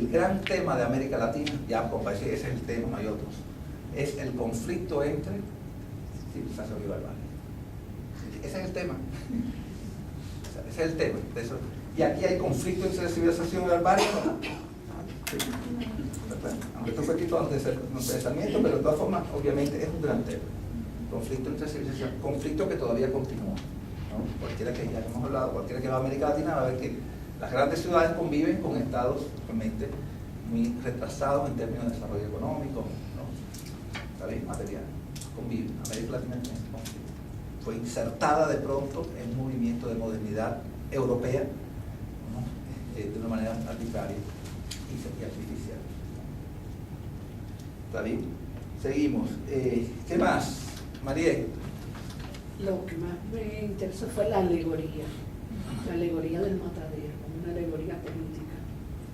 el gran tema de América Latina, ya como parece ese es el tema, no hay otros, es el conflicto entre civilización y barbarie. Ese es el tema. Ese es el tema. Eso. Y aquí hay conflicto entre civilización y barbarie, ¿no? Aunque esto fue escrito antes del pensamiento, pero de todas formas, obviamente, es un gran tema. Conflicto entre civilización, conflicto que todavía continúa, ¿no? Cualquiera que, ya hemos hablado, cualquiera que va a América Latina va a ver que las grandes ciudades conviven con estados realmente muy retrasados en términos de desarrollo económico, ¿no? ¿Sabéis? Material. Conviven. América Latina tiene ese conflicto. Fue insertada de pronto en un movimiento de modernidad europea, ¿no? De una manera arbitraria y artificial. ¿Está bien? Seguimos. ¿Qué más, Mariel? Lo que más me interesó fue la alegoría del matadero, una alegoría política.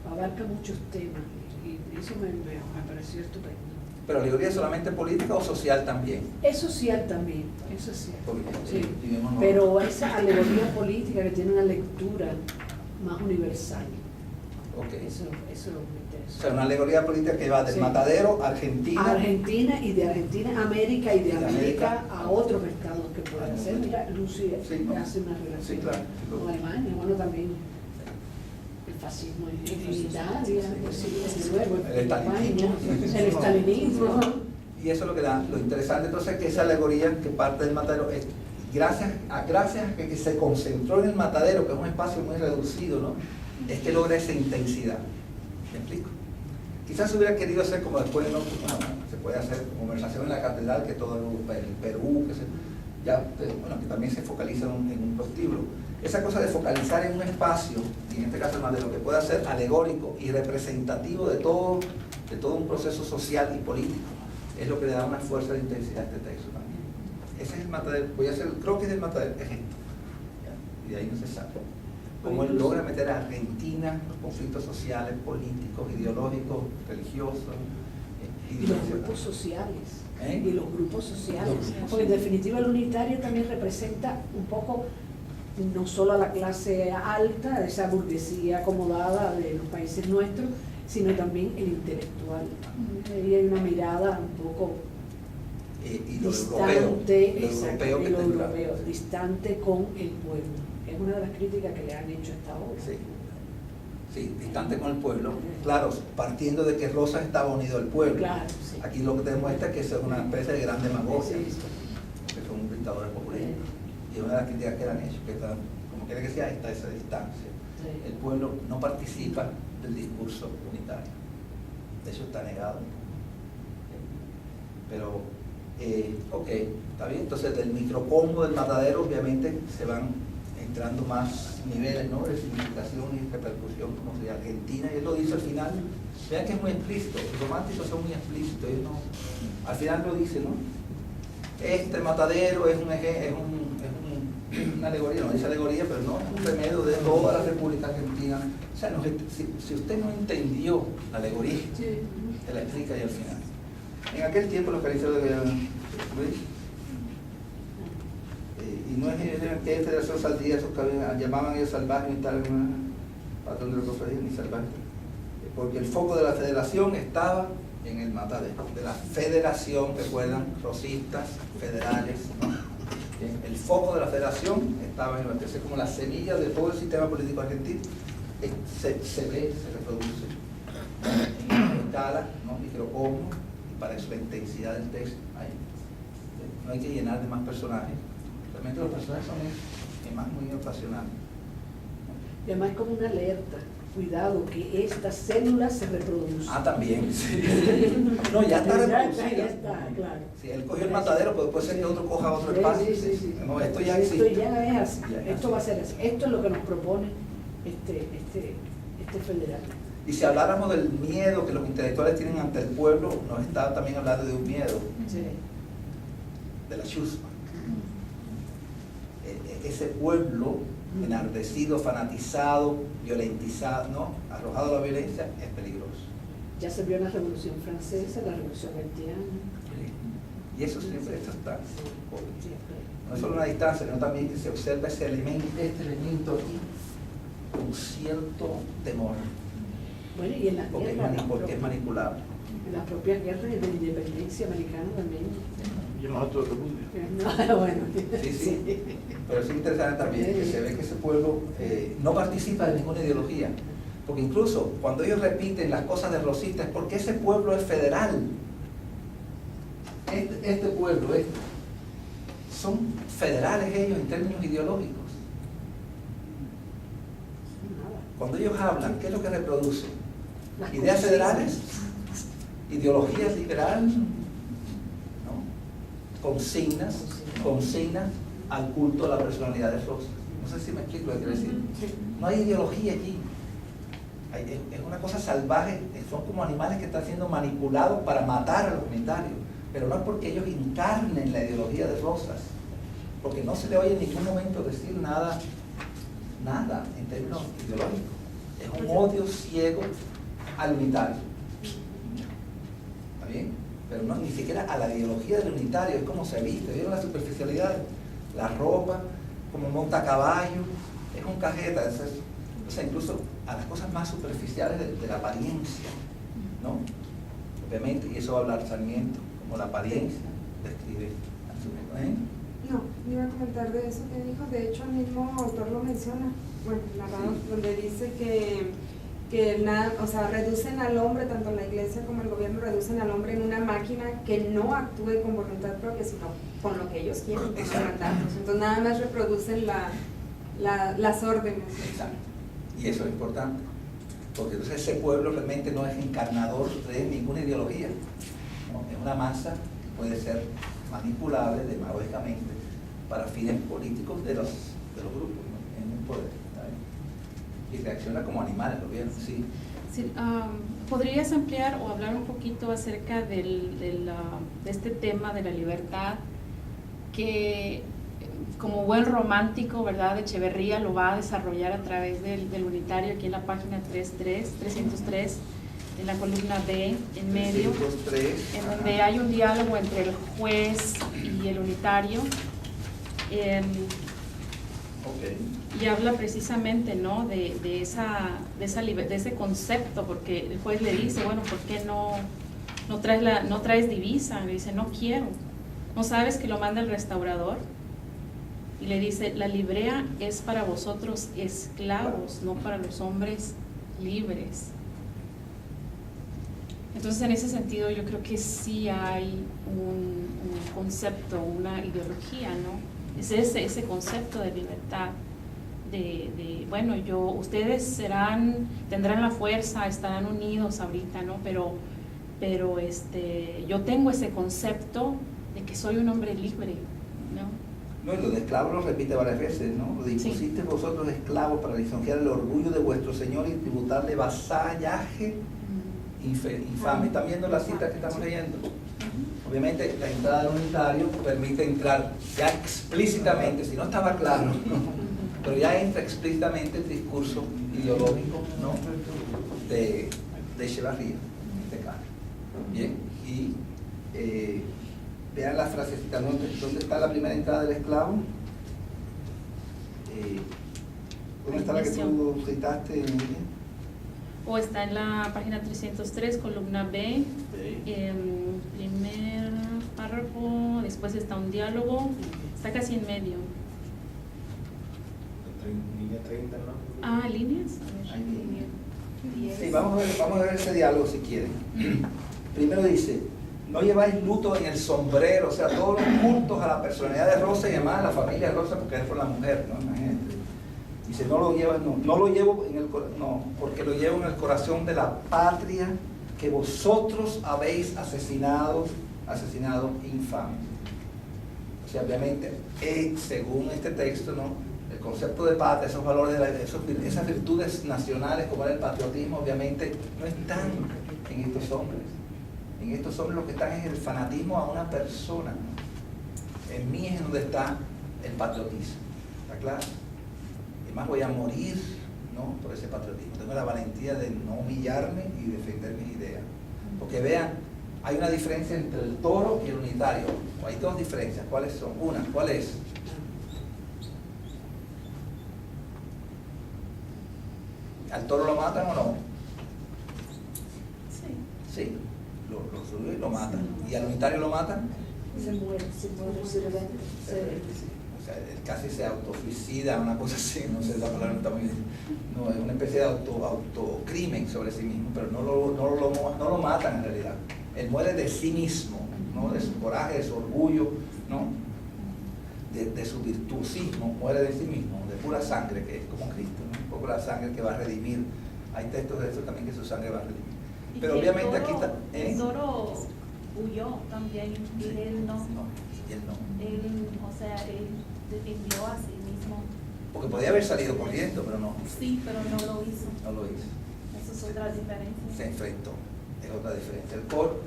Abarca muchos temas y eso me pareció estupendo. ¿Pero alegoría solamente política o social también? Es social también, es social. Sí. Digámonos, Pero esa alegoría política que tiene una lectura más universal. okay. Eso me O interesa. sea, una alegoría política que va del matadero a Argentina. A Argentina y de Argentina a América y de Y de América América a otros estados que pueden ser. Mira, Lucy Sí, ¿no? hace una relación Sí, claro. con Alemania, bueno, también el fascismo en Italia, desde luego, El estalinismo. el estalinismo. Y eso es lo que da lo interesante, entonces, que esa alegoría que parte del matadero es gracias a que se concentró en el matadero, que es un espacio muy reducido, ¿no? Es que logra esa intensidad. ¿Me explico? Quizás hubiera querido hacer como después, ¿no? Bueno, se puede hacer conversación en la catedral, que todo el Perú, que que también se focaliza en un prostíbulo. Esa cosa de focalizar en un espacio, y en este caso el matadero, que pueda ser alegórico y representativo de todo un proceso social y político, es lo que le da una fuerza de intensidad a este texto también. Ese es el matadero, voy a hacer el croquis del matadero, es esto. ¿Ya? Y de ahí no se sale. Cómo él logra meter a Argentina los conflictos sociales, políticos, ideológicos, religiosos Y los grupos sociales. ¿Eh? Y los grupos sociales. Porque en definitiva el unitario también representa un poco no solo a la clase alta, esa burguesía acomodada de los países nuestros, sino también el intelectual. Ahí hay una mirada un poco y lo distante, europeo, distante con el pueblo. Es una de las críticas que le han hecho hasta ahora. Sí, distante con el pueblo. Claro, partiendo de que Rosas estaba unido al pueblo. Claro, sí. Aquí lo que te demuestra es que eso es una especie de gran demagogia, Sí. que son dictadores populistas. Y una de las críticas que le han hecho, que está, como quiera que sea, está esa distancia. Sí. El pueblo no participa del discurso unitario. De hecho está negado. Pero, ok, está bien. Entonces del microcosmo del matadero obviamente se van entrando más niveles, ¿no?, de significación y repercusión, como sería Argentina, y él lo dice al final. Vean que es muy explícito, los románticos son muy explícitos, ellos no, al final lo dice, ¿no? Este matadero es una alegoría, no dice alegoría, pero no, es un remedio de toda la República Argentina. O sea, si usted no entendió la alegoría, se la explica y al final. En aquel tiempo los carniceros de y no es que Federación Saldía, esos que llamaban ellos salvajes y tal, patrón de los profesores ni salvajes, porque el foco de la federación estaba en el matadero, de la federación, recuerdan, rosistas, federales, ¿no? El foco de la federación estaba en el matadero, es como la semilla de todo el sistema político argentino, se ve, se reproduce en escala, ¿no?, microcosmo, y para eso la intensidad del texto, ahí. No hay que llenar de más personajes. Realmente los personajes son más muy ocasionales. Y además es como una alerta, cuidado, que esta célula se reproduce. Ah, también, sí. No, ya está reproducida. Ya está, claro. Si él cogió el matadero, pues puede ser que otro coja otro espacio. Sí. No, esto ya existe. Esto ya es así, Ya es esto así. va a ser así. Esto es lo que nos propone este federal. Y si habláramos del miedo que los intelectuales tienen ante el pueblo, nos está también hablando de un miedo, Sí. de la chusma. Ese pueblo enardecido, fanatizado, violentizado, ¿no?, arrojado a la violencia, es peligroso. Ya se vio en la Revolución Francesa, la Revolución Haitiana. Y eso siempre, esto está. Siempre. No es solo una distancia, sino también que se observa este elemento aquí, con cierto temor. Bueno, y en las porque guerras, porque es manipulable. en las propias guerras de la independencia americana también. Y nosotros repudio. No, bueno, Sí. Pero es interesante también que se ve que ese pueblo no participa de ninguna ideología, porque incluso cuando ellos repiten las cosas de Rosita es porque ese pueblo es federal. Este pueblo, son federales ellos en términos ideológicos. Cuando ellos hablan, ¿qué es lo que reproducen? ¿Ideas federales? ¿Ideologías liberales? ¿No? Consignas al culto a la personalidad de Rosa. No sé si me explico lo que quiero decir. No hay ideología allí. Es una cosa salvaje, son como animales que están siendo manipulados para matar a los unitarios, pero no es porque ellos encarnen la ideología de Rosas, porque no se le oye en ningún momento decir nada en términos ideológicos. Es un odio ciego al unitario. ¿Está bien? Pero no ni siquiera a la ideología del unitario, es como se viste. ¿Vieron la superficialidad? La ropa, como monta caballo, es un cajeta. O sea, incluso a las cosas más superficiales de la apariencia, ¿no? Obviamente, y eso va a hablar Sarmiento, como la apariencia describe al sujeto. No, iba a comentar de eso que dijo, de hecho el mismo autor lo menciona, bueno, el narrador, sí, donde dice que nada, o sea, reducen al hombre, tanto la iglesia como el gobierno reducen al hombre en una máquina que no actúe con voluntad propia, sino con lo que ellos quieren, con los mandatos. Entonces nada más reproducen las órdenes. Exacto. Y eso es importante, porque entonces ese pueblo realmente no es encarnador de ninguna ideología, ¿no? Es una masa que puede ser manipulable demagógicamente para fines políticos de los grupos, ¿no? En un poder, ¿sabes? Y reacciona como animales, el gobierno, sí. Sí, ¿podrías ampliar o hablar un poquito acerca de este tema de la libertad que, como buen romántico, ¿verdad?, Echeverría lo va a desarrollar a través del unitario aquí en la página 303, en la columna B, en medio, 303, en donde hay un diálogo entre el juez y el unitario, y habla precisamente, ¿no?, de ese concepto, porque el juez le dice, bueno, ¿por qué no traes divisa? Le dice, no quiero. ¿No sabes que lo manda el restaurador? Y le dice, la librea es para vosotros esclavos, no para los hombres libres. Entonces, en ese sentido, yo creo que sí hay un concepto, una ideología, ¿no? Es ese concepto de libertad, bueno, ustedes tendrán la fuerza, estarán unidos ahorita, ¿no? Pero yo tengo ese concepto de que soy un hombre libre, ¿no? No, y lo de esclavo lo repite varias veces, ¿no? Lo dispusiste vosotros esclavos para lisonjear el orgullo de vuestro Señor y tributarle vasallaje infame. ¿Están viendo la cita que estamos leyendo? Obviamente la entrada del unitario permite entrar ya explícitamente, si no estaba claro, ¿no? Pero ya entra explícitamente el discurso ideológico, ¿no?, de Echeverría, en este caso. Bien, y vean la frasecita, ¿no? ¿Dónde está la primera entrada del esclavo? ¿Dónde está la que tú citaste, Emilia? O está en la página 303, columna B, primer párrafo, después está un diálogo, está casi en medio. Línea 30, ¿no? Ah, líneas. A ver. Sí, vamos a ver ese diálogo si quieren. Primero dice, no lleváis luto en el sombrero, o sea, todos los cultos a la personalidad de Rosa y además a la familia de Rosa, porque él fue la mujer, ¿no? Imagínate. Dice, no lo llevo porque lo llevo en el corazón de la patria que vosotros habéis asesinado infame. O sea, obviamente, según este texto, ¿no?, el concepto de patria, esos valores, esas virtudes nacionales como era el patriotismo, obviamente no están en estos hombres. En estos hombres lo que están es el fanatismo a una persona. En mí es donde está el patriotismo. ¿Está claro? Además voy a morir, ¿no?, por ese patriotismo. Tengo la valentía de no humillarme y defender mis ideas. Porque vean, hay una diferencia entre el toro y el unitario. Hay dos diferencias. ¿Cuáles son? Una, ¿cuál es? ¿Al toro lo matan o no? Sí, lo destruye y lo matan. ¿Y al unitario lo matan? Se muere, se revende. O sea, él casi se autosuicida, una cosa así, no sé, la palabra no está muy bien. No, es una especie de autocrimen sobre sí mismo, pero no lo matan en realidad. Él muere de sí mismo, ¿no? De su coraje, de su orgullo, ¿no? De su virtuosismo, muere de sí mismo, de pura sangre, que es como Cristo, ¿no? Pura sangre que va a redimir. Hay textos de eso también, que su sangre va a redimir. Pero obviamente aquí está... El toro huyó también, y él no. Y él no. Él, o sea, él defendió a sí mismo. Porque podía haber salido corriendo, pero no. Sí, pero no lo hizo. No lo hizo. Eso es otra diferencia. Se enfrentó. Es otra diferencia. El coro